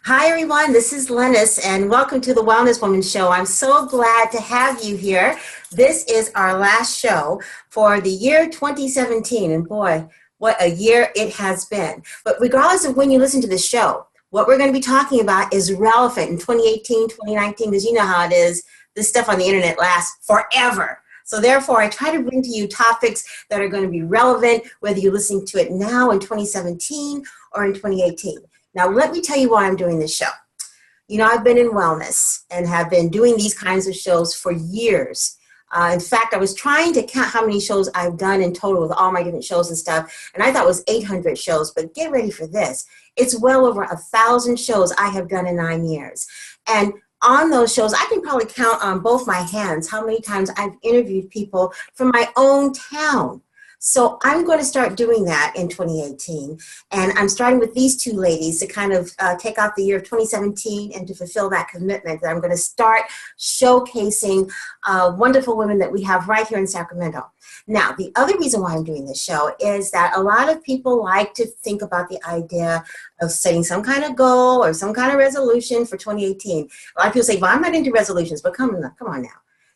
Hi, everyone. This is Lynnis, and welcome to the Wellness Woman Show. I'm so glad to have you here. This is our last show for the year 2017, and boy, what a year it has been. But regardless of when you listen to the show, what we're going to be talking about is relevant in 2018, 2019, because you know how it is. This stuff on the internet lasts forever. So therefore, I try to bring to you topics that are going to be relevant, whether you're listening to it now in 2017 or in 2018. Now, let me tell you why I'm doing this show. You know, I've been in wellness and have been doing these kinds of shows for years. In fact, I was trying to count how many shows I've done in total with all my different shows and stuff, and I thought it was 800 shows, but get ready for this. It's well over 1,000 shows I have done in 9 years. And on those shows, I can probably count on both my hands how many times I've interviewed people from my own town. So I'm going to start doing that in 2018. And I'm starting with these two ladies to kind of take out the year of 2017 and to fulfill that commitment that I'm going to start showcasing wonderful women that we have right here in Sacramento. Now, the other reason why I'm doing this show is that a lot of people like to think about the idea of setting some kind of goal or some kind of resolution for 2018. A lot of people say, well, I'm not into resolutions, but come on now.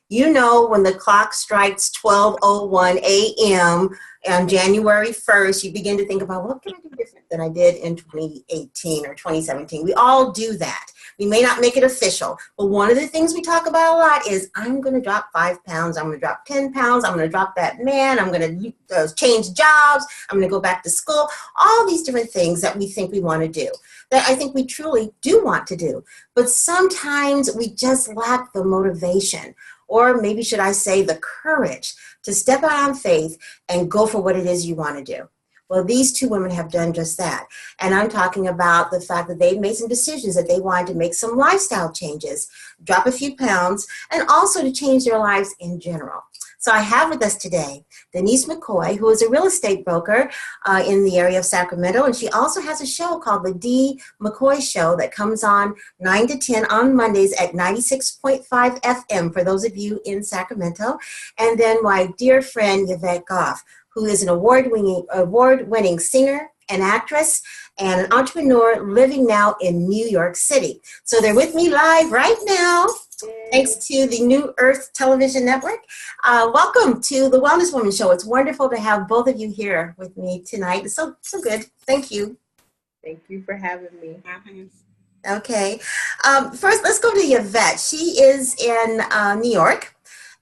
You know, when the clock strikes 12:01 a.m. on January 1st, you begin to think about what can I do different than I did in 2018 or 2017. We all do that. We may not make it official, but one of the things we talk about a lot is I'm going to drop 5 pounds. I'm going to drop 10 pounds. I'm going to drop that man. I'm going to change jobs. I'm going to go back to school. All these different things that we think we want to do, that I think we truly do want to do. But sometimes we just lack the motivation, or maybe should I say the courage to step out on faith and go for what it is you want to do. Well, these two women have done just that. And I'm talking about the fact that they've made some decisions that they wanted to make some lifestyle changes, drop a few pounds, and also to change their lives in general. So I have with us today Denise McCoy, who is a real estate broker in the area of Sacramento, and she also has a show called The D. McCoy Show that comes on 9 to 10 on Mondays at 96.5 FM for those of you in Sacramento. And then my dear friend Yvette Goff, who is an award-winning singer, an actress, and an entrepreneur living now in New York City. So they're with me live right now, thanks to the New Earth Television Network. Welcome to the Wellness Woman Show. It's wonderful to have both of you here with me tonight. It's so good. Thank you. Thank you for having me. Okay. First, let's go to Yvette. She is in New York.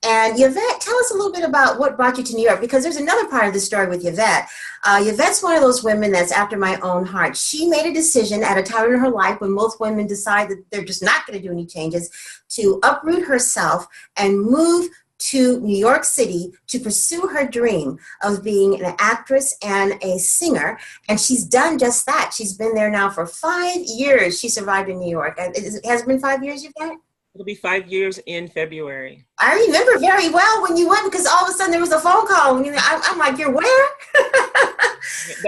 And Yvette, tell us a little bit about what brought you to New York, because there's another part of the story with Yvette. Yvette's one of those women that's after my own heart. She made a decision at a time in her life when most women decide that they're just not going to do any changes, to uproot herself and move to New York City to pursue her dream of being an actress and a singer. And she's done just that. She's been there now for 5 years. She survived in New York. It has been 5 years, Yvette? It'll be 5 years in February. I remember very well when you went, because all of a sudden there was a phone call. And I'm like, you're where?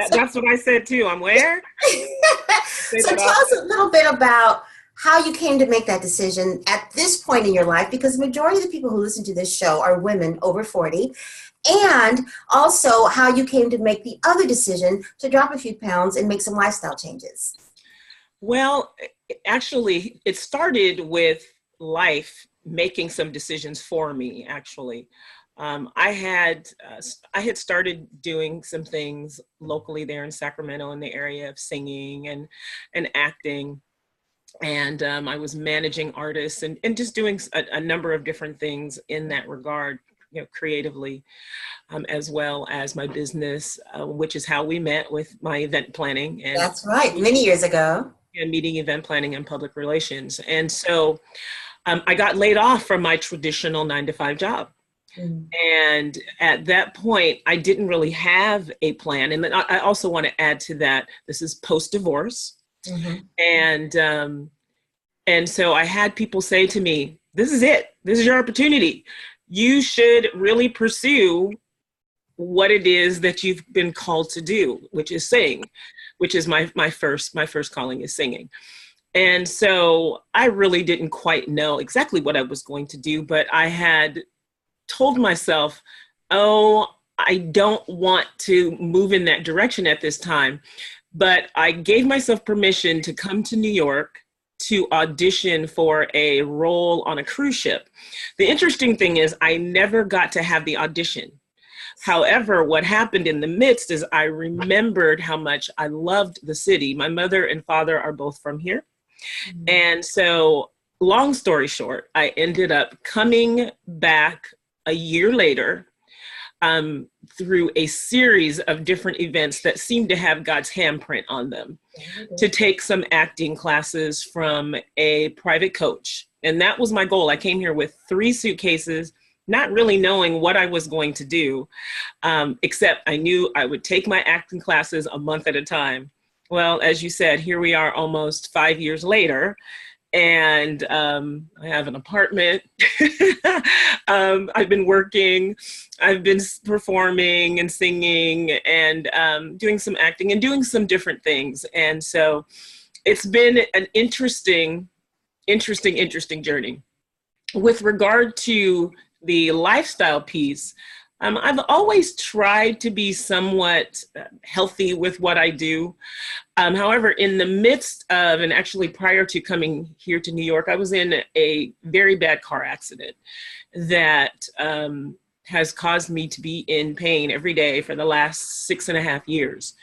That's what I said too. I'm where? So tell us a little bit about how you came to make that decision at this point in your life, because the majority of the people who listen to this show are women over 40. And also how you came to make the other decision to drop a few pounds and make some lifestyle changes. Well, actually, it started with life making some decisions for me. Actually, I had started doing some things locally there in Sacramento in the area of singing and acting, and I was managing artists and just doing a number of different things in that regard, you know, creatively, as well as my business, which is how we met with my event planning. And that's right, many years ago. And meeting, event planning, and public relations. And so I got laid off from my traditional 9-to-5 job. Mm. And at that point, I didn't really have a plan. And then I also want to add to that, this is post-divorce. Mm-hmm. And so I had people say to me, this is it. This is your opportunity. You should really pursue what it is that you've been called to do, which is sing, which is my first calling is singing. And so I really didn't quite know exactly what I was going to do, but I had told myself, oh, I don't want to move in that direction at this time. But I gave myself permission to come to New York to audition for a role on a cruise ship. The interesting thing is I never got to have the audition. However, what happened in the midst is I remembered how much I loved the city. My mother and father are both from here. And so, long story short, I ended up coming back a year later through a series of different events that seemed to have God's handprint on them to take some acting classes from a private coach. And that was my goal. I came here with 3 suitcases, not really knowing what I was going to do, except I knew I would take my acting classes a month at a time. Well, as you said, here we are almost 5 years later, and I have an apartment. I've been working, I've been performing and singing and doing some acting and doing some different things. And so it's been an interesting journey. With regard to the lifestyle piece, I've always tried to be somewhat healthy with what I do. However, in the midst of, and actually prior to coming here to New York, I was in a very bad car accident that has caused me to be in pain every day for the last 6.5 years.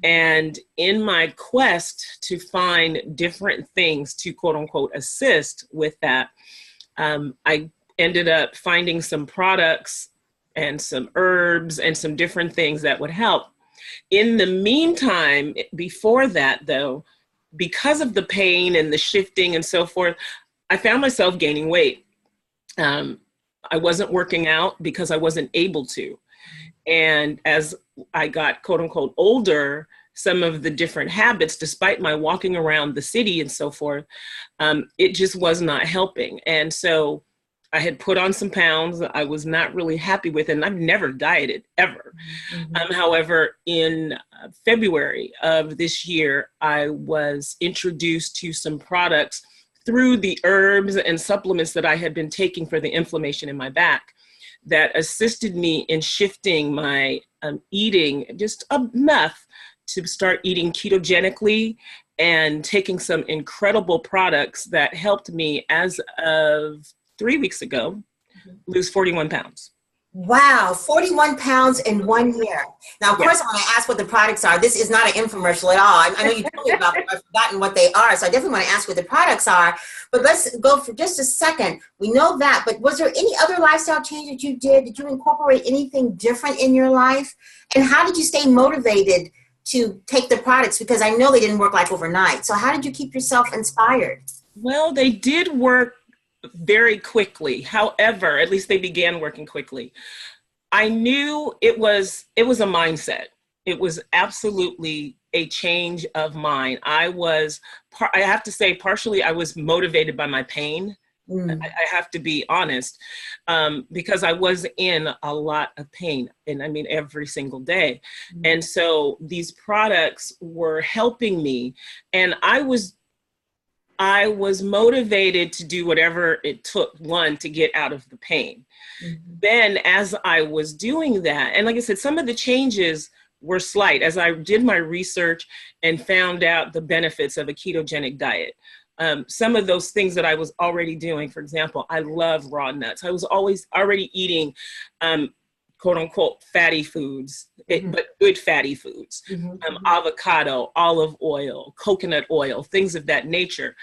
And in my quest to find different things to quote unquote assist with that, I ended up finding some products and some herbs and some different things that would help. In the meantime, before that though, because of the pain and the shifting and so forth, I found myself gaining weight. I wasn't working out because I wasn't able to. And as I got quote unquote older, some of the different habits, despite my walking around the city and so forth, it just was not helping. And so I had put on some pounds I was not really happy with, and I've never dieted ever. However, in February of this year, I was introduced to some products through the herbs and supplements that I had been taking for the inflammation in my back that assisted me in shifting my eating just enough to start eating ketogenically and taking some incredible products that helped me as of 3 weeks ago, lose 41 pounds. Wow, 41 pounds in 1 year. Now, of course, I want to ask what the products are. This is not an infomercial at all. I know you told me about them. I've forgotten what they are, so I definitely want to ask what the products are. But let's go for just a second. We know that, but was there any other lifestyle change that you did? Did you incorporate anything different in your life? And how did you stay motivated to take the products? Because I know they didn't work like overnight. So how did you keep yourself inspired? Well, they did work very quickly. However, at least they began working quickly. I knew it was a mindset. It was absolutely a change of mind. I have to say, partially, I was motivated by my pain. I have to be honest, because I was in a lot of pain, and I mean every single day. And so these products were helping me, and I was motivated to do whatever it took, one, to get out of the pain. Then as I was doing that, and like I said, some of the changes were slight as I did my research and found out the benefits of a ketogenic diet. Some of those things that I was already doing, for example, I love raw nuts. I was always already eating quote unquote fatty foods, but good fatty foods, avocado, olive oil, coconut oil, things of that nature.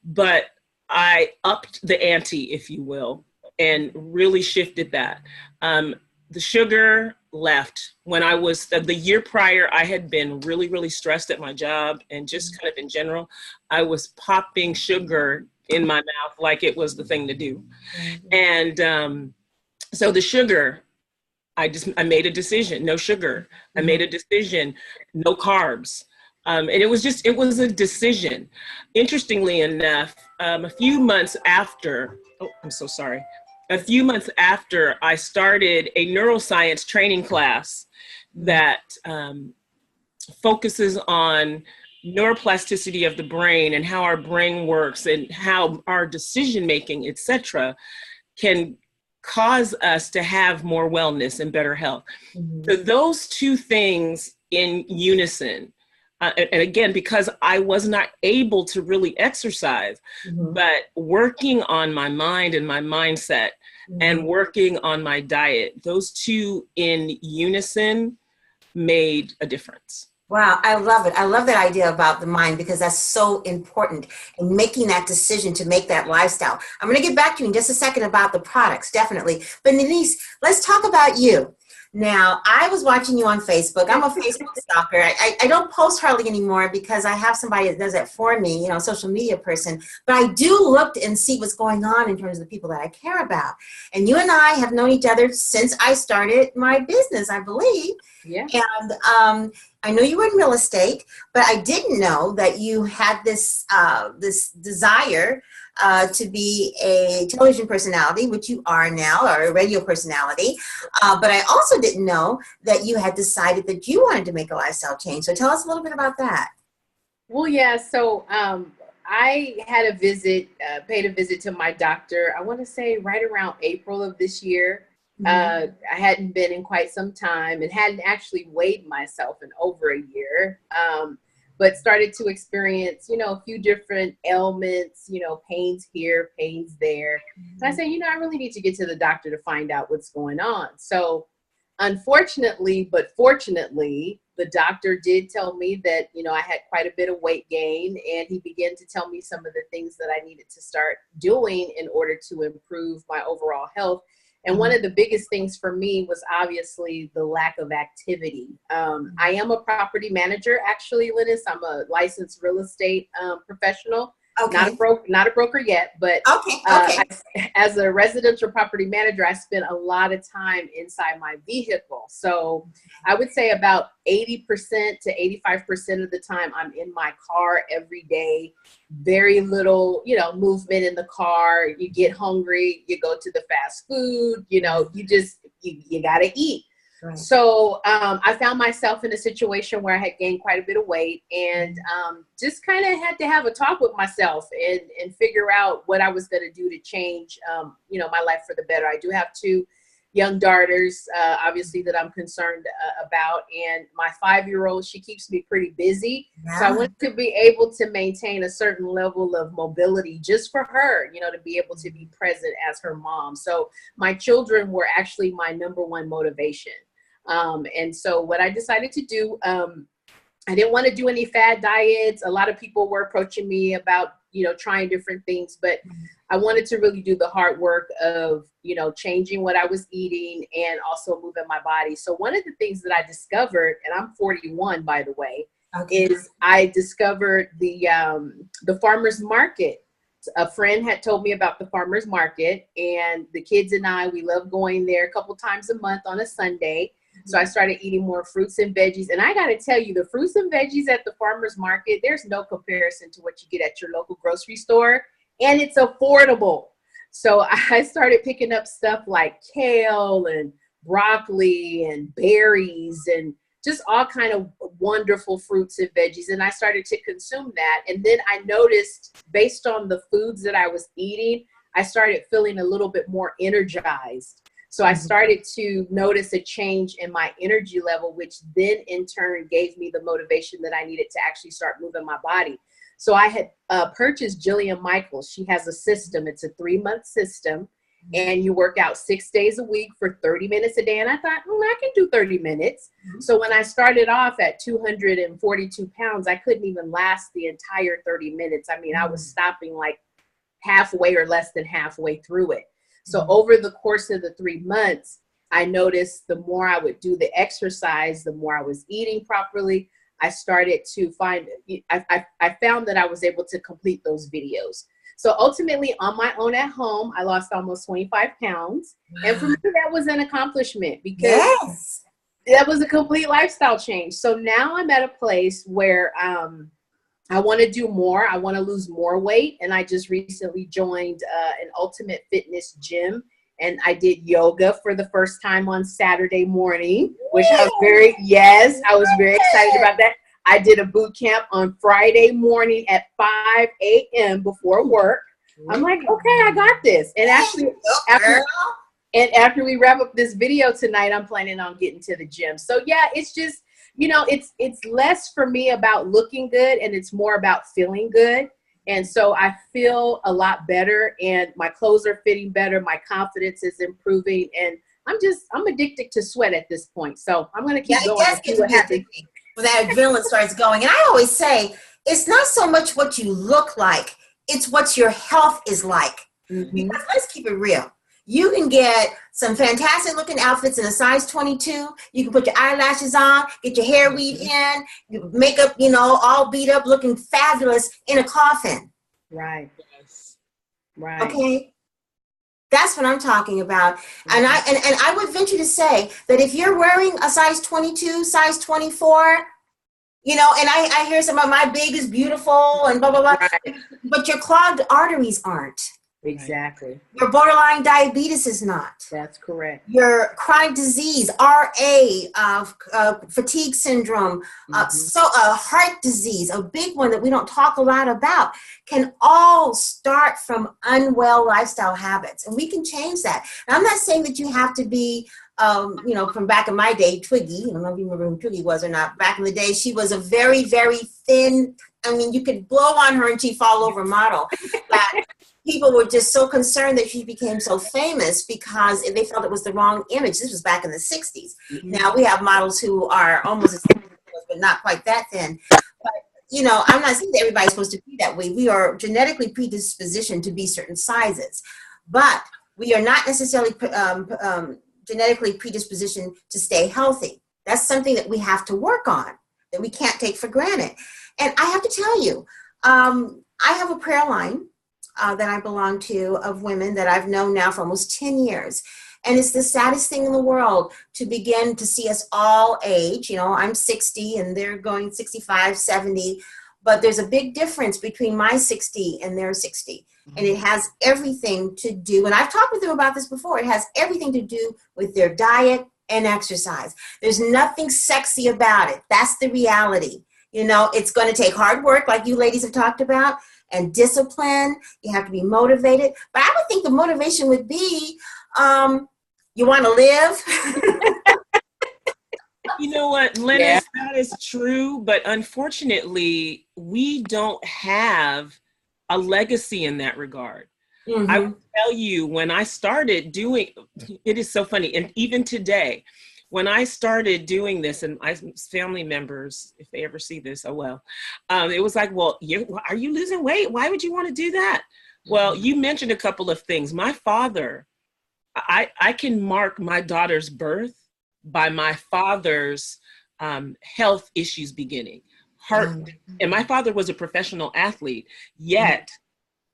But I upped the ante, if you will, and really shifted that. The sugar left. When I was, the year prior, I had been really, really stressed at my job and just kind of in general, I was popping sugar in my mouth like it was the thing to do. And so the sugar, I made a decision, no sugar. I made a decision, no carbs. And it was a decision. Interestingly enough, a few months after I started a neuroscience training class that focuses on neuroplasticity of the brain and how our brain works and how our decision-making, et cetera, can cause us to have more wellness and better health. So those two things in unison and again, because I was not able to really exercise, but working on my mind and my mindset and working on my diet, those two in unison made a difference. Wow, I love it. I love that idea about the mind, because that's so important in making that decision to make that lifestyle. I'm going to get back to you in just a second about the products, definitely. But Denise, let's talk about you. Now, I was watching you on Facebook. I'm a Facebook stalker. I don't post hardly anymore because I have somebody that does that for me, a social media person. But I do look and see what's going on in terms of the people that I care about. And you and I have known each other since I started my business, I believe. Yeah. And I know you were in real estate, but I didn't know that you had this this desire to be a television personality, which you are now, or a radio personality. But I also didn't know that you had decided that you wanted to make a lifestyle change. So tell us a little bit about that. Well, yeah. So I had a visit, paid a visit to my doctor, I want to say right around April of this year. I hadn't been in quite some time and hadn't actually weighed myself in over a year, but started to experience, a few different ailments, pains here, pains there. And I said, I really need to get to the doctor to find out what's going on. So unfortunately, but fortunately, the doctor did tell me that, I had quite a bit of weight gain, and he began to tell me some of the things that I needed to start doing in order to improve my overall health. And one of the biggest things for me was obviously the lack of activity. I am a property manager, actually, Lynnis. I'm a licensed real estate professional. Okay. Not a broker yet, but as a residential property manager, I spent a lot of time inside my vehicle. So I would say about 80% to 85% of the time I'm in my car every day. Very little, movement in the car. You get hungry, you go to the fast food, you got to eat. Right. So I found myself in a situation where I had gained quite a bit of weight, and just kind of had to have a talk with myself and figure out what I was going to do to change, my life for the better. I do have two young daughters, obviously, that I'm concerned about. And my 5-year-old, she keeps me pretty busy. Yeah. So I wanted to be able to maintain a certain level of mobility just for her, to be able to be present as her mom. So my children were actually my number one motivation. And so what I decided to do, I didn't want to do any fad diets. A lot of people were approaching me about, trying different things, but I wanted to really do the hard work of, changing what I was eating and also moving my body. So one of the things that I discovered, and I'm 41, by the way, is I discovered the farmer's market. A friend had told me about the farmer's market, and the kids and I, we love going there a couple times a month on a Sunday. So I started eating more fruits and veggies. And I got to tell you, the fruits and veggies at the farmer's market, there's no comparison to what you get at your local grocery store. And it's affordable. So I started picking up stuff like kale and broccoli and berries and just all kind of wonderful fruits and veggies. And I started to consume that. And then I noticed, based on the foods that I was eating, I started feeling a little bit more energized. So I started to notice a change in my energy level, which then in turn gave me the motivation that I needed to actually start moving my body. So I had purchased Jillian Michaels. She has a system. It's a 3-month system, and you work out 6 days a week for 30 minutes a day. And I thought, I can do 30 minutes. So when I started off at 242 pounds, I couldn't even last the entire 30 minutes. I mean, I was stopping like halfway or less than halfway through it. So over the course of the 3 months, I noticed the more I would do the exercise, the more I was eating properly. I started to find, I found that I was able to complete those videos. So ultimately, on my own at home, I lost almost 25 pounds. Wow. And for me, that was an accomplishment because that was a complete lifestyle change. So now I'm at a place where I want to do more. I want to lose more weight. And I just recently joined an Ultimate Fitness gym. And I did yoga for the first time on Saturday morning, which I was very excited about that. I did a boot camp on Friday morning at 5 a.m. before work. I'm like, okay, I got this. And actually, after we wrap up this video tonight, I'm planning on getting to the gym. So yeah, it's just, You know, it's less for me about looking good, and it's more about feeling good. And so I feel a lot better, and my clothes are fitting better. My confidence is improving, and I'm addicted to sweat at this point. So I'm going to keep going. It does get addicting when that adrenaline starts going. And I always say, it's not so much what you look like, it's what your health is like. Mm-hmm. Because let's keep it real. You can get some fantastic looking outfits in a size 22. You can put your eyelashes on, get your hair weaved in, your makeup, you know, all beat up, looking fabulous in a coffin. Right. Yes. Right. Okay. That's what I'm talking about. And I would venture to say that if you're wearing a size 22, size 24, you know, and I hear some of my big is beautiful and blah, blah, blah, right. But your clogged arteries aren't. Exactly. Your borderline diabetes is not. That's correct. Your chronic disease, RA, fatigue syndrome, heart disease, a big one that we don't talk a lot about, can all start from unwell lifestyle habits. And we can change that. And I'm not saying that you have to be, you know, from back in my day, Twiggy, I don't know if you remember who Twiggy was or not. Back in the day, she was a very, very thin, I mean, you could blow on her and she'd fall over model. That people were just so concerned that she became so famous because they felt it was the wrong image. This was back in the 60s. Mm-hmm. Now we have models who are almost as thin, but not quite that thin. But, you know, I'm not saying that everybody's supposed to be that way. We are genetically predispositioned to be certain sizes, but we are not necessarily genetically predispositioned to stay healthy. That's something that we have to work on, that we can't take for granted. And I have to tell you, I have a prayer line that I belong to of women that I've known now for almost 10 years. And it's the saddest thing in the world to begin to see us all age. You know, I'm 60 and they're going 65, 70, but there's a big difference between my 60 and their 60. Mm-hmm. And it has everything to do, and I've talked with them about this before, it has everything to do with their diet and exercise. There's nothing sexy about it. That's the reality. You know, it's going to take hard work, like you ladies have talked about, and discipline. You have to be motivated. But I would think the motivation would be, you want to live. You know what, Lynnis, that is true. But unfortunately, we don't have a legacy in that regard. Mm-hmm. I will tell you, when I started doing, it is so funny. And even today, when I started doing this, and my family members, if they ever see this, oh well, it was like, well, are you losing weight? Why would you want to do that? Well, you mentioned a couple of things. My father, I can mark my daughter's birth by my father's health issues beginning. And my father was a professional athlete, yet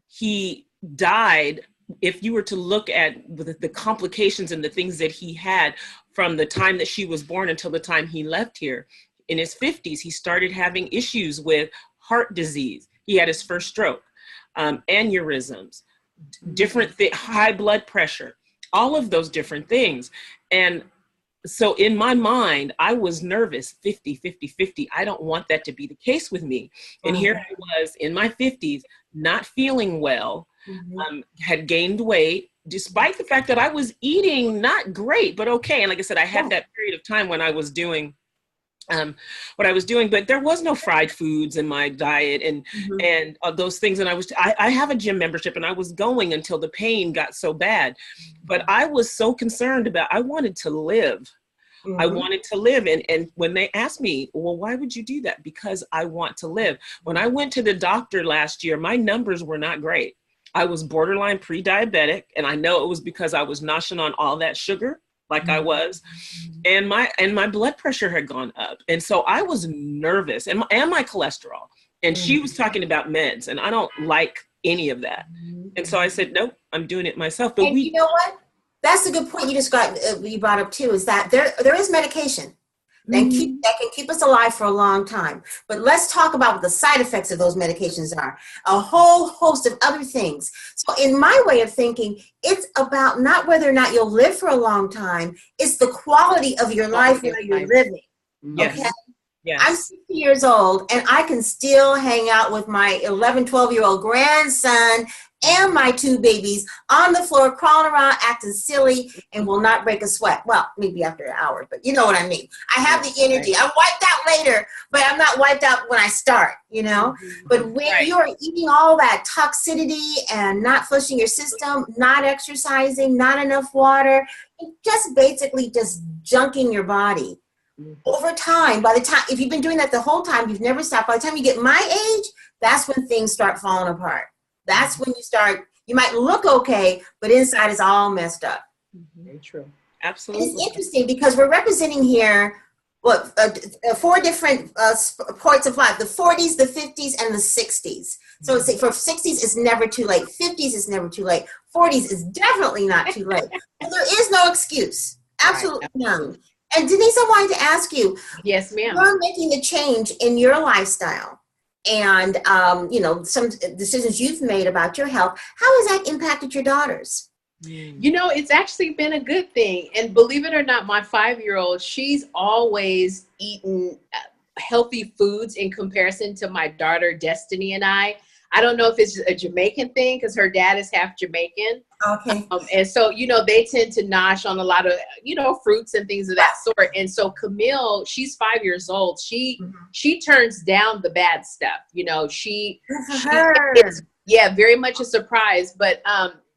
he died. If you were to look at the complications and the things that he had from the time that she was born until the time he left here, in his 50s, he started having issues with heart disease. He had his first stroke, aneurysms, different high blood pressure, all of those different things. And so in my mind, I was nervous, 50. I don't want that to be the case with me. And here I was in my 50s, not feeling well, had gained weight, despite the fact that I was eating not great, but okay. And like I said, I had that period of time when I was doing what I was doing, but there was no fried foods in my diet and those things. And I have a gym membership and I was going until the pain got so bad, but I was so concerned about, I wanted to live. I wanted to live. And when they asked me, well, why would you do that? Because I want to live. When I went to the doctor last year, my numbers were not great. I was borderline pre-diabetic. And I know it was because I was noshing on all that sugar like I was. And my blood pressure had gone up. And so I was nervous, and my cholesterol. And she was talking about meds, and I don't like any of that. And so I said, nope, I'm doing it myself. But you know what? That's a good point you brought up too, is that there is medication that can keep us alive for a long time. But let's talk about what the side effects of those medications are. A whole host of other things. So in my way of thinking, it's about not whether or not you'll live for a long time, it's the quality of your life while you're living. Yes. Okay? Yes. I'm 60 years old and I can still hang out with my 11, 12-year-old grandson and my 2 babies on the floor, crawling around, acting silly, and will not break a sweat. Well, maybe after an hour, but you know what I mean. I have the energy. I'm wiped out later, but I'm not wiped out when I start, you know. But when you're eating all that toxicity and not flushing your system, not exercising, not enough water, just basically just junking your body. Over time, by the time, if you've been doing that the whole time, you've never stopped, by the time you get my age, that's when things start falling apart. That's when you might look okay, but inside is all messed up. Very true. Absolutely. And it's interesting because we're representing here 4 different points of life: the 40s, the 50s, and the 60s. So for 60s, it's never too late. 50s is never too late. 40s is definitely not too late. And there is no excuse. Absolutely none. And Denise, I wanted to ask you. Yes, ma'am. You're making the change in your lifestyle. And, some decisions you've made about your health. How has that impacted your daughters? You know, it's actually been a good thing. And believe it or not, my 5-year-old, she's always eaten healthy foods in comparison to my daughter, Destiny, and I. I don't know if it's a Jamaican thing because her dad is half Jamaican. Okay. And so, they tend to nosh on a lot of, fruits and things of that sort. And so Camille, she's 5 years old. She turns down the bad stuff. She is, very much a surprise, but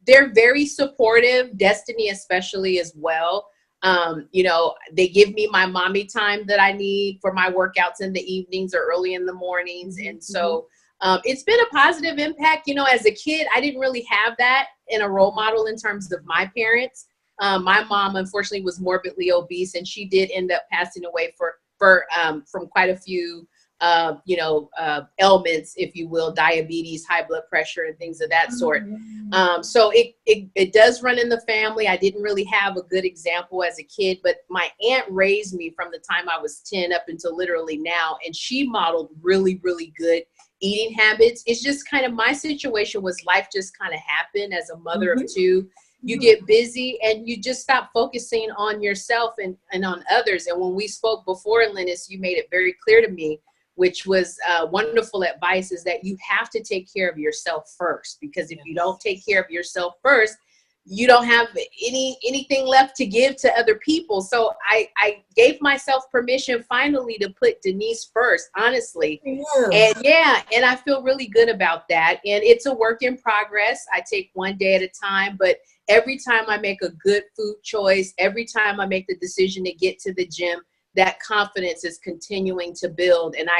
they're very supportive, Destiny especially as well. They give me my mommy time that I need for my workouts in the evenings or early in the mornings. And so it's been a positive impact. As a kid, I didn't really have that in a role model in terms of my parents. My mom, unfortunately, was morbidly obese, and she did end up passing away from quite a few, ailments, if you will, diabetes, high blood pressure, and things of that sort. So it does run in the family. I didn't really have a good example as a kid, but my aunt raised me from the time I was 10 up until literally now, and she modeled really, really good eating habits. It's just kind of my situation was life just kind of happened as a mother of 2. You get busy and you just stop focusing on yourself and on others. And when we spoke before, Lynnis, you made it very clear to me, which was wonderful advice, is that you have to take care of yourself first, because if you don't take care of yourself first, you don't have anything left to give to other people. So I gave myself permission finally to put Denise first, honestly. And and I feel really good about that. And it's a work in progress. I take one day at a time, but every time I make a good food choice, every time I make the decision to get to the gym, that confidence is continuing to build. And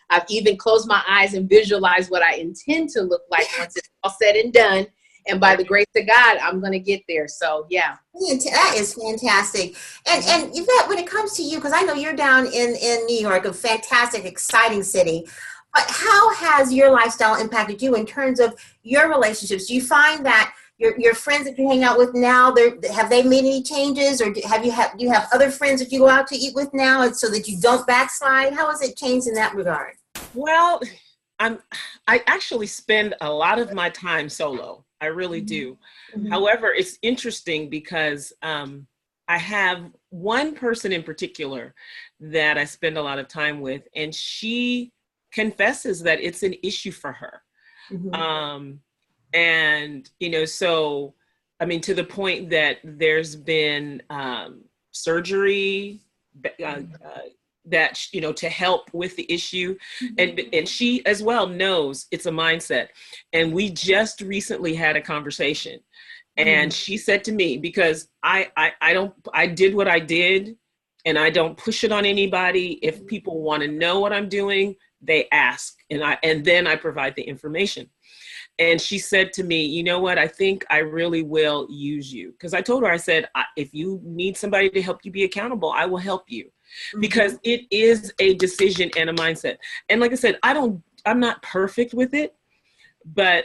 I've even closed my eyes and visualized what I intend to look like once it's all said and done. And by the grace of God, I'm going to get there. So, yeah. That is fantastic. And Yvette, when it comes to you, because I know you're down in New York, a fantastic, exciting city, but how has your lifestyle impacted you in terms of your relationships? Do you find that your friends that you hang out with now, have they made any changes, or do you have other friends that you go out to eat with now, and so that you don't backslide? How has it changed in that regard? Well, I actually spend a lot of my time solo. I really do. However, it's interesting because I have one person in particular that I spend a lot of time with, and she confesses that it's an issue for her. And, so, to the point that there's been surgery that, to help with the issue. And she as well knows it's a mindset. And we just recently had a conversation, and she said to me, because I did what I did, and I don't push it on anybody. If people want to know what I'm doing, they ask, and then I provide the information. And she said to me, you know what, I think I really will use you. Because I told her, I said, if you need somebody to help you be accountable, I will help you. Because it is a decision and a mindset. And like I said, I'm not perfect with it, but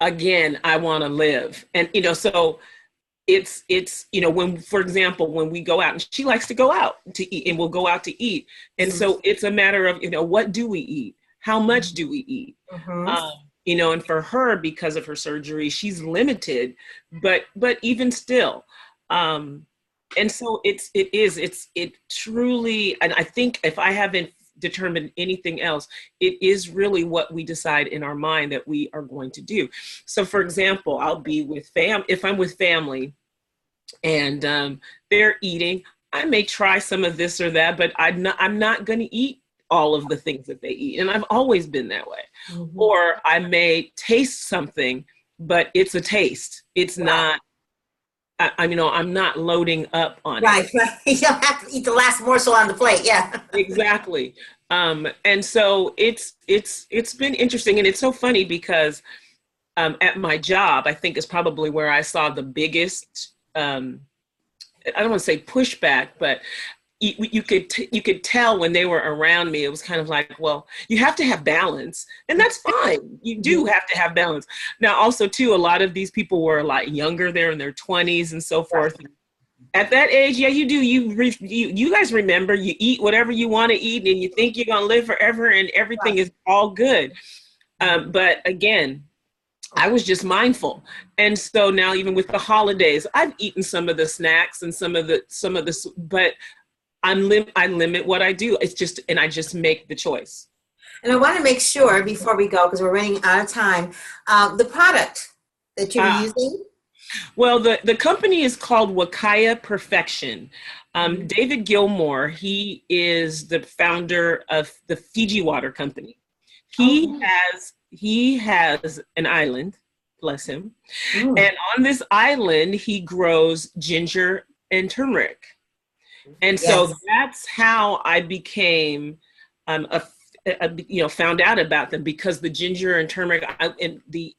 again, I want to live. And, so it's, when, for example, when we go out, and she likes to go out to eat, and we'll go out to eat. And so it's a matter of, what do we eat? How much do we eat? And for her, because of her surgery, she's limited, but even still, and so it truly, and I think if I haven't determine anything else. It is really what we decide in our mind that we are going to do. So for example, I'll be with if I'm with family and they're eating, I may try some of this or that, but I'm not going to eat all of the things that they eat. And I've always been that way. Mm-hmm. Or I may taste something, but it's a taste. It's not, I'm not loading up on it. Right. You don't have to eat the last morsel on the plate. Yeah. Exactly. And so it's been interesting. And it's so funny because at my job, I think is probably where I saw the biggest, I don't want to say pushback, but you could tell when they were around me, it was kind of like, well, you have to have balance, and that's fine. You do have to have balance. Now, also too, a lot of these people were a lot younger. They're in their 20s and so forth. Right. At that age, yeah, you do. You guys remember, you eat whatever you want to eat, and you think you're gonna live forever, and everything is all good. But again, I was just mindful. And so now, even with the holidays, I've eaten some of the snacks and some of the, but I limit what I do. And I just make the choice. And I want to make sure before we go, because we're running out of time, the product that you're using. Well, the company is called Wakaya Perfection. David Gilmore, he is the founder of the Fiji Water Company. He has an island, bless him. Ooh. And on this island, he grows ginger and turmeric. And so that's how I became, found out about them, because the ginger and turmeric and the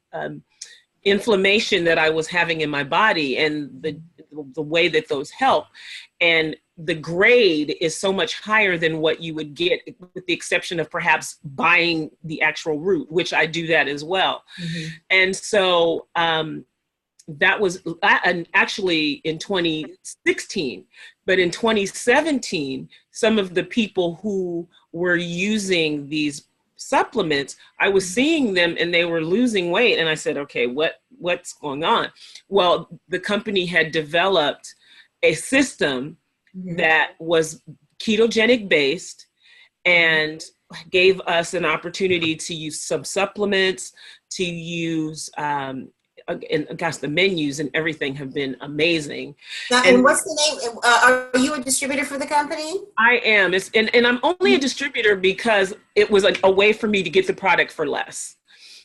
inflammation that I was having in my body and the way that those help. And the grade is so much higher than what you would get, with the exception of perhaps buying the actual root, which I do that as well. Mm-hmm. And so that was actually in 2016, but in 2017, some of the people who were using these supplements, I was seeing them and they were losing weight. And I said, okay, what's going on? Well, the company had developed a system that was ketogenic based and gave us an opportunity to use some supplements, to use, and gosh, the menus and everything have been amazing. Now, and what's the name? Are you a distributor for the company? I am. And I'm only a distributor because it was a way for me to get the product for less.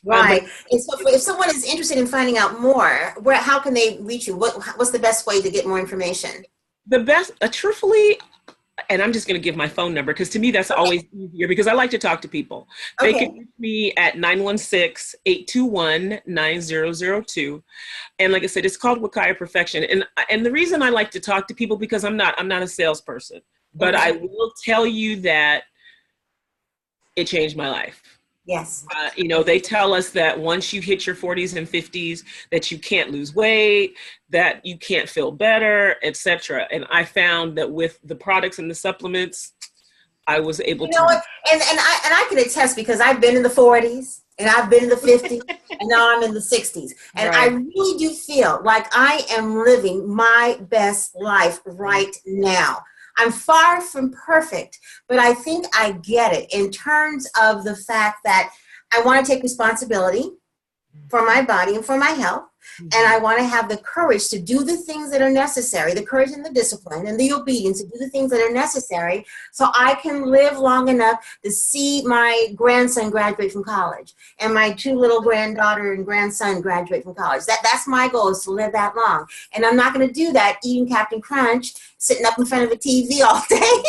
Right. And so if someone is interested in finding out more, how can they reach you? What's the best way to get more information? The best, truthfully, and I'm just going to give my phone number, because to me that's always easier, because I like to talk to people. They can reach me at 916-821-9002. And like I said, it's called Wakaya Perfection. And the reason I like to talk to people, because I'm not a salesperson, but I will tell you that it changed my life. Yes. They tell us that once you hit your 40s and 50s, that you can't lose weight, that you can't feel better, etc. And I found that with the products and the supplements, I was able to. You know what? And I can attest, because I've been in the 40s and I've been in the 50s and now I'm in the 60s. And I really do feel like I am living my best life right now. I'm far from perfect, but I think I get it in terms of the fact that I want to take responsibility for my body and for my health. And I want to have the courage to do the things that are necessary, the courage and the discipline and the obedience to do the things that are necessary, so I can live long enough to see my grandson graduate from college and my two little granddaughter and grandson graduate from college. That's my goal, is to live that long. And I'm not going to do that eating Captain Crunch, sitting up in front of a TV all day.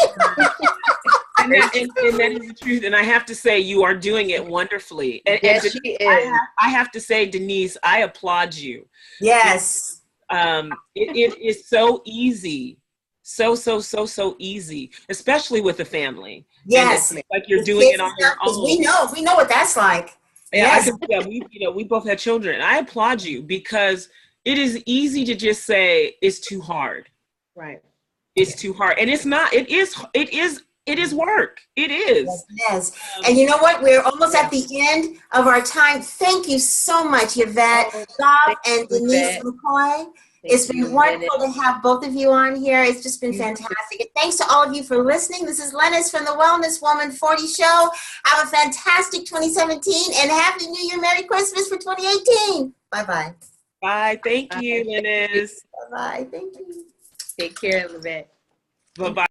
And that is the truth. And I have to say, you are doing it wonderfully. And yes, she is. I have to say, Denise, I applaud you. Yes. It is so easy. So easy, especially with the family. Yes. Like you're doing it on your own. We know what that's like. Yeah, yes. We both have children. And I applaud you, because it is easy to just say it's too hard. Right. It's too hard. And it's not. It is work. It is. Yes. And you know what? We're almost at the end of our time. Thank you so much, Yvette, Goff, and Denise McCoy. It's been wonderful to have both of you on here. It's just been fantastic. And thanks to all of you for listening. This is Lynnis from the Wellness Woman 40 Show. Have a fantastic 2017 and Happy New Year, Merry Christmas for 2018. Bye-bye. Bye. Thank you, Lynnis. Bye-bye. Thank you. Take care, Yvette. Bye-bye.